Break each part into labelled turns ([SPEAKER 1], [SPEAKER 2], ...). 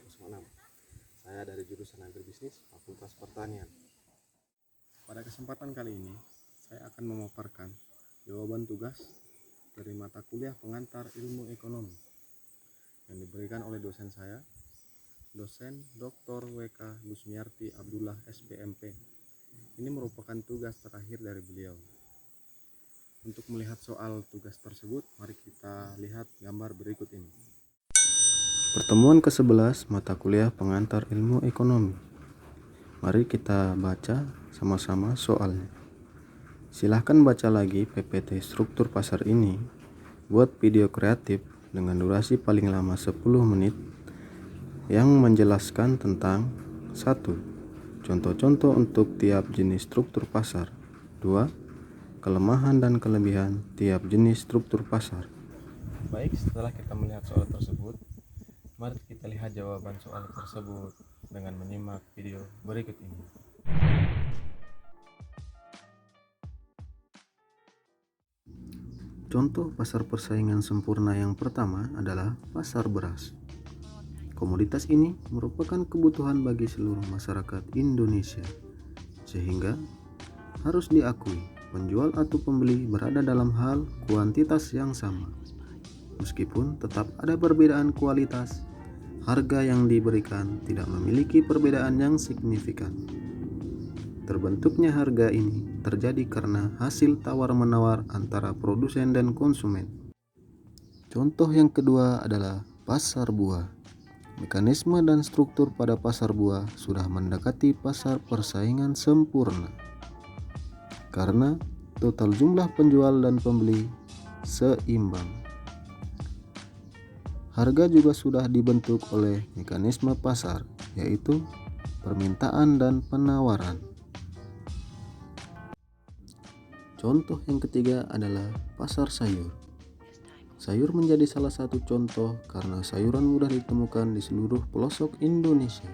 [SPEAKER 1] 06. Saya dari jurusan Agribisnis Fakultas Pertanian. Pada kesempatan kali ini, saya akan memaparkan jawaban tugas dari mata kuliah pengantar ilmu ekonomi yang diberikan oleh dosen saya, dosen Dr. W.K. Gusmiarti Abdullah SPMP. Ini merupakan tugas terakhir dari beliau. Untuk melihat soal tugas tersebut, mari kita lihat gambar berikut ini. Pertemuan ke-11 mata kuliah pengantar ilmu ekonomi. Mari kita baca sama-sama soalnya. Silahkan baca lagi PPT struktur pasar ini. Buat video kreatif dengan durasi paling lama 10 menit yang menjelaskan tentang 1. Contoh-contoh untuk tiap jenis struktur pasar. 2. Kelemahan dan kelebihan tiap jenis struktur pasar. Baik, setelah kita melihat soal tersebut, mari kita lihat jawaban soal tersebut dengan menyimak video berikut ini. Contoh pasar persaingan sempurna yang pertama adalah pasar beras. Komoditas ini merupakan kebutuhan bagi seluruh masyarakat Indonesia, sehingga harus diakui penjual atau pembeli berada dalam hal kuantitas yang sama. Meskipun tetap ada perbedaan kualitas, harga yang diberikan tidak memiliki perbedaan yang signifikan. Terbentuknya harga ini terjadi karena hasil tawar-menawar antara produsen dan konsumen. Contoh yang kedua adalah pasar buah. Mekanisme dan struktur pada pasar buah sudah mendekati pasar persaingan sempurna. Karena total jumlah penjual dan pembeli seimbang. Harga juga sudah dibentuk oleh mekanisme pasar, yaitu permintaan dan penawaran. Contoh yang ketiga adalah pasar sayur. Sayur menjadi salah satu contoh karena sayuran mudah ditemukan di seluruh pelosok Indonesia,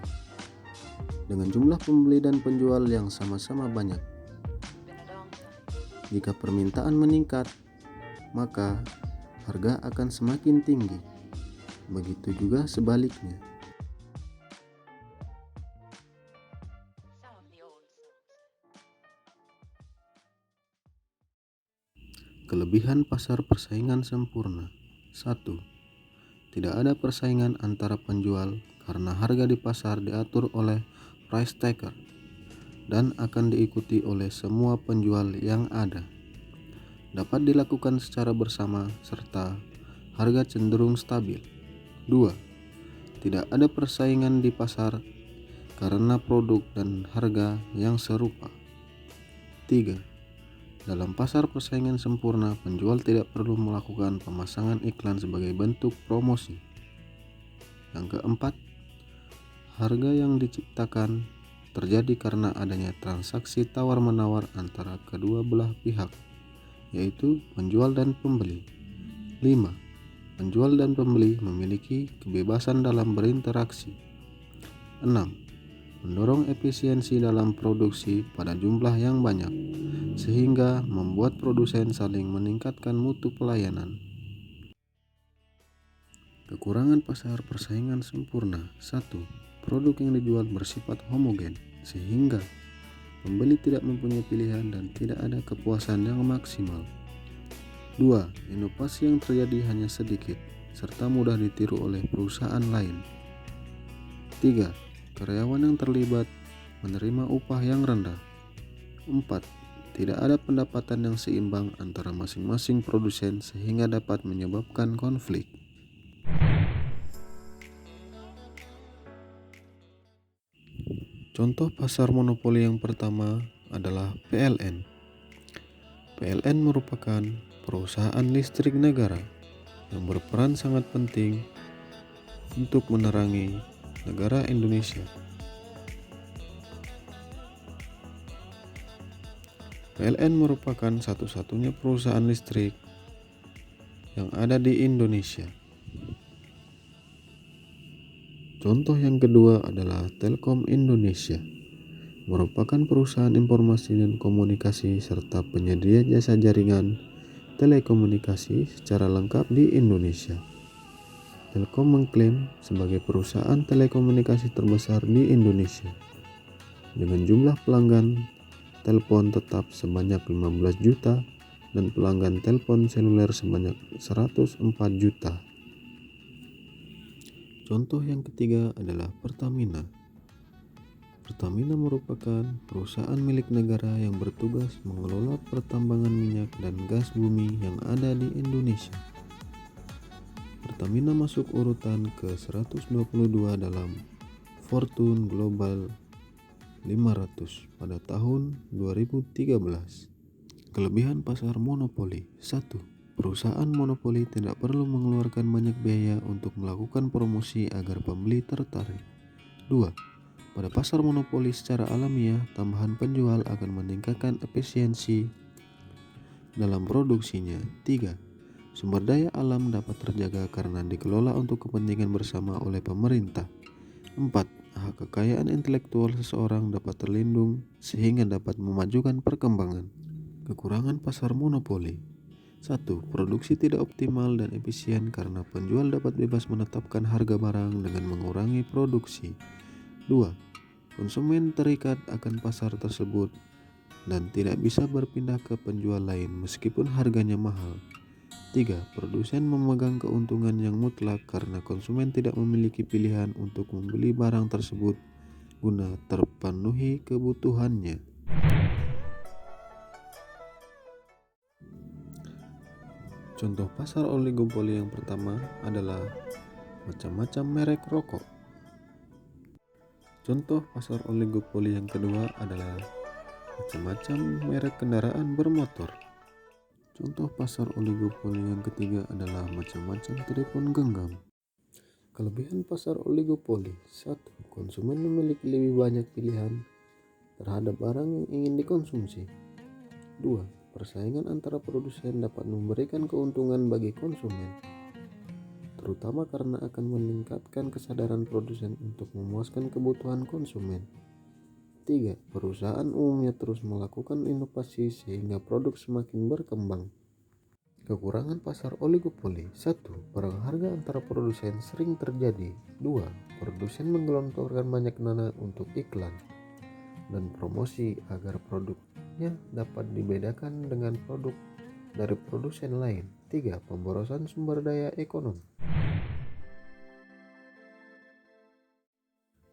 [SPEAKER 1] dengan jumlah pembeli dan penjual yang sama-sama banyak. Jika permintaan meningkat, maka harga akan semakin tinggi. Begitu juga sebaliknya. Kelebihan pasar persaingan sempurna. 1. Tidak ada persaingan antara penjual karena harga di pasar diatur oleh price taker dan akan diikuti oleh semua penjual yang ada. Dapat dilakukan secara bersama serta harga cenderung stabil. 2. Tidak ada persaingan di pasar karena produk dan harga yang serupa. 3. Dalam pasar persaingan sempurna, penjual tidak perlu melakukan pemasangan iklan sebagai bentuk promosi. Yang keempat, harga yang diciptakan terjadi karena adanya transaksi tawar-menawar antara kedua belah pihak, yaitu penjual dan pembeli. 5. Penjual dan pembeli memiliki kebebasan dalam berinteraksi. 6. Mendorong efisiensi dalam produksi pada jumlah yang banyak, sehingga membuat produsen saling meningkatkan mutu pelayanan. Kekurangan pasar persaingan sempurna. 1. Produk yang dijual bersifat homogen, sehingga pembeli tidak mempunyai pilihan dan tidak ada kepuasan yang maksimal. 2. Inovasi yang terjadi hanya sedikit, serta mudah ditiru oleh perusahaan lain. 3. Karyawan yang terlibat menerima upah yang rendah. 4. Tidak ada pendapatan yang seimbang antara masing-masing produsen sehingga dapat menyebabkan konflik. Contoh pasar monopoli yang pertama adalah PLN. PLN merupakan perusahaan listrik negara yang berperan sangat penting untuk menerangi negara Indonesia. PLN merupakan satu-satunya perusahaan listrik yang ada di Indonesia. Contoh yang kedua adalah Telkom Indonesia. Merupakan perusahaan informasi dan komunikasi serta penyedia jasa jaringan telekomunikasi secara lengkap di Indonesia. Telkom mengklaim sebagai perusahaan telekomunikasi terbesar di Indonesia dengan jumlah pelanggan telepon tetap sebanyak 15 juta dan pelanggan telepon seluler sebanyak 104 juta. Contoh yang ketiga adalah Pertamina. Pertamina merupakan perusahaan milik negara yang bertugas mengelola pertambangan minyak dan gas bumi yang ada di Indonesia. Pertamina masuk urutan ke-122 dalam Fortune Global 500 pada tahun 2013. Kelebihan pasar monopoli. 1. Perusahaan monopoli tidak perlu mengeluarkan banyak biaya untuk melakukan promosi agar pembeli tertarik. 2. Pada pasar monopoli secara alamiah, tambahan penjual akan meningkatkan efisiensi dalam produksinya. 3. Sumber daya alam dapat terjaga karena dikelola untuk kepentingan bersama oleh pemerintah. 4. Hak kekayaan intelektual seseorang dapat terlindung sehingga dapat memajukan perkembangan. Kekurangan pasar monopoli. 1. Produksi tidak optimal dan efisien karena penjual dapat bebas menetapkan harga barang dengan mengurangi produksi. 2. Konsumen terikat akan pasar tersebut dan tidak bisa berpindah ke penjual lain meskipun harganya mahal. 3. Produsen memegang keuntungan yang mutlak karena konsumen tidak memiliki pilihan untuk membeli barang tersebut guna terpenuhi kebutuhannya. Contoh pasar oligopoli yang pertama adalah macam-macam merek rokok. Contoh pasar oligopoli yang kedua adalah macam-macam merek kendaraan bermotor. Contoh pasar oligopoli yang ketiga adalah macam-macam telepon genggam. Kelebihan pasar oligopoli. 1. Konsumen memiliki lebih banyak pilihan terhadap barang yang ingin dikonsumsi. 2. Persaingan antara produsen dapat memberikan keuntungan bagi konsumen, terutama karena akan meningkatkan kesadaran produsen untuk memuaskan kebutuhan konsumen. 3. Perusahaan umumnya terus melakukan inovasi sehingga produk semakin berkembang. Kekurangan pasar oligopoli. 1. Perang harga antara produsen sering terjadi. 2. Produsen menggelontorkan banyak dana untuk iklan dan promosi agar produknya dapat dibedakan dengan produk dari produsen lain. 3. Pemborosan sumber daya ekonomi.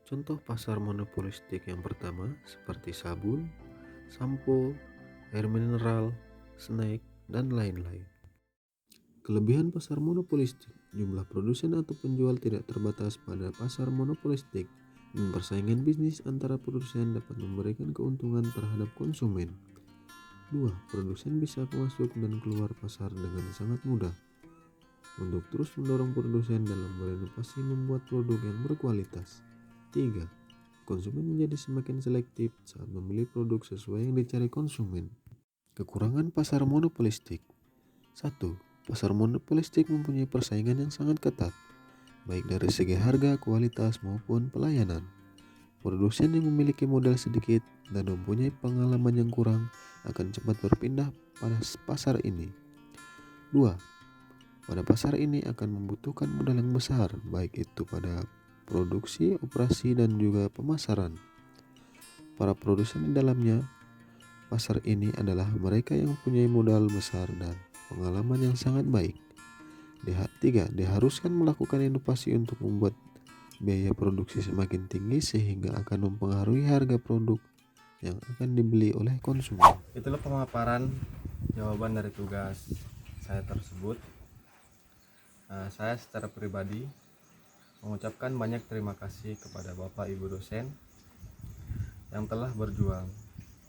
[SPEAKER 1] Contoh pasar monopolistik yang pertama seperti sabun, sampo, air mineral, snack, dan lain-lain. Kelebihan pasar monopolistik. Jumlah produsen atau penjual tidak terbatas pada pasar monopolistik dan persaingan bisnis antara produsen dapat memberikan keuntungan terhadap konsumen. 2. Produsen bisa masuk dan keluar pasar dengan sangat mudah. Untuk terus mendorong produsen dalam berinovasi membuat produk yang berkualitas. 3. Konsumen menjadi semakin selektif saat memilih produk sesuai yang dicari konsumen. Kekurangan pasar monopolistik. 1. Pasar monopolistik mempunyai persaingan yang sangat ketat, baik dari segi harga, kualitas, maupun pelayanan. Produsen yang memiliki modal sedikit dan mempunyai pengalaman yang kurang akan cepat berpindah pada pasar ini. 2. Pada pasar ini akan membutuhkan modal yang besar, baik itu pada produksi, operasi, dan juga pemasaran. Para produsen di dalamnya pasar ini adalah mereka yang mempunyai modal besar dan pengalaman yang sangat baik. 3. Diharuskan melakukan inovasi untuk membuat biaya produksi semakin tinggi sehingga akan mempengaruhi harga produk yang akan dibeli oleh konsumen. Itulah pemaparan jawaban dari tugas saya tersebut. Saya secara pribadi mengucapkan banyak terima kasih kepada Bapak Ibu dosen yang telah berjuang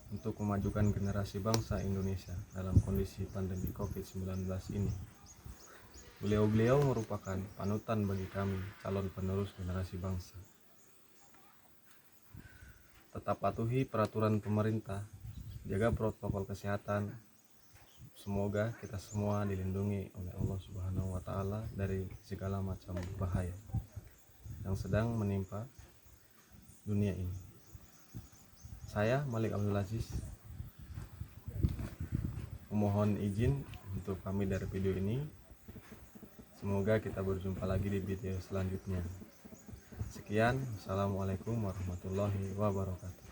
[SPEAKER 1] untuk memajukan generasi bangsa Indonesia dalam kondisi pandemi COVID-19 ini. Beliau-beliau merupakan panutan bagi kami, calon penerus generasi bangsa. Tetap patuhi peraturan pemerintah, jaga protokol kesehatan. Semoga kita semua dilindungi oleh Allah Subhanahu wa Ta'ala dari segala macam bahaya yang sedang menimpa dunia ini. Saya Malik Abdul Aziz memohon izin untuk kami dari video ini. Semoga kita berjumpa lagi di video selanjutnya. Sekian, Assalamualaikum warahmatullahi wabarakatuh.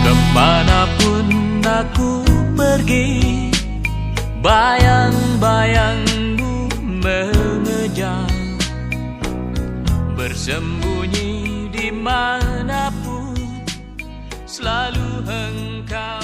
[SPEAKER 2] Kemanapun aku pergi, bayang-bayangmu mengejar. Bersembunyi dimanapun, selalu engkau